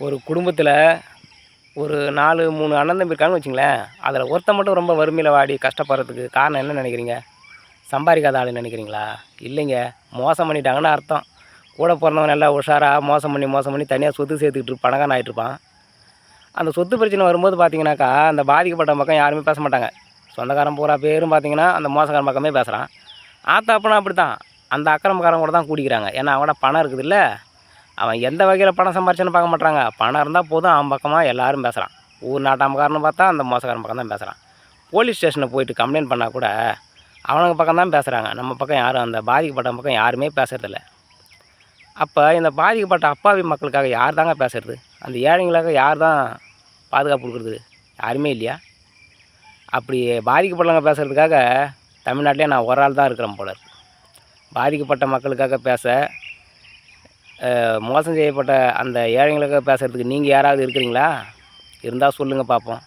ஒரு குடும்பத்தில் ஒரு 3 அண்ணன் தம்பி இருக்காங்கன்னு வச்சுங்களேன். அதில் ஒருத்தன் மட்டும் ரொம்ப வறுமையில் வாடி கஷ்டப்படுறதுக்கு காரணம் என்ன நினைக்கிறீங்க? சம்பாதிக்காத ஆளுன்னு நினைக்கிறீங்களா? இல்லைங்க. மோசம் பண்ணிட்டாங்கன்னு அர்த்தம். கூட பிறந்தவன் நல்லா உஷாரா மோசம் பண்ணி தனியாக சொத்து சேர்த்துக்கிட்டு பணக்காரன் ஆகிட்டுருப்பான். அந்த சொத்து பிரச்சனை வரும்போது பார்த்தீங்கன்னாக்கா, அந்த பாதிக்கப்பட்ட பக்கம் யாருமே பேச மாட்டாங்க. சொந்தக்காரன் பூரா பேரும் பார்த்தீங்கன்னா, அந்த மோசக்காரன் பக்கமே பேசுகிறான். ஆத்தா அப்பனா அப்படி தான். அந்த அக்கிரமக்காரன் கூட தான் கூடிக்கிறாங்க. ஏன்னா அவன்கிட்ட பணம் இருக்குதுல்ல. அவன் எந்த வகையில் பணம் சம்பாரிச்சான்னு பார்க்க மாட்றாங்க. பணம் இருந்தால் போதும் அவன் பக்கமாக எல்லாரும் பேசுகிறான். ஊர் நாட்டாமக்காரன்னு பார்த்தா அந்த மோசக்காரன் பக்கம் தான் பேசுகிறான். போலீஸ் ஸ்டேஷனில் போயிட்டு கம்ப்ளைண்ட் பண்ணால் கூட அவனுங்க பக்கம் தான் பேசுகிறாங்க. நம்ம பக்கம் யாரும் அந்த பாதிக்கப்பட்ட பக்கம் யாருமே பேசுறதில்ல. அப்போ இந்த பாதிக்கப்பட்ட அப்பாவி மக்களுக்காக யார் தாங்க பேசுறது? அந்த ஏழைங்களுக்காக யார் தான் பாதுகாப்பு கொடுக்குறது? யாருமே இல்லையா? அப்படி பாதிக்கப்பட்டவங்க பேசுகிறதுக்காக தமிழ்நாட்டிலே நான் ஒரு ஆள் தான் இருக்கிறேன் போல இருக்கு. பாதிக்கப்பட்ட மக்களுக்காக பேச, மோசம் செய்யப்பட்ட அந்த ஏழைங்களுக்காக பேசுகிறதுக்கு நீங்கள் யாராவது இருக்கிறீங்களா? இருந்தால் சொல்லுங்கள் பார்ப்போம்.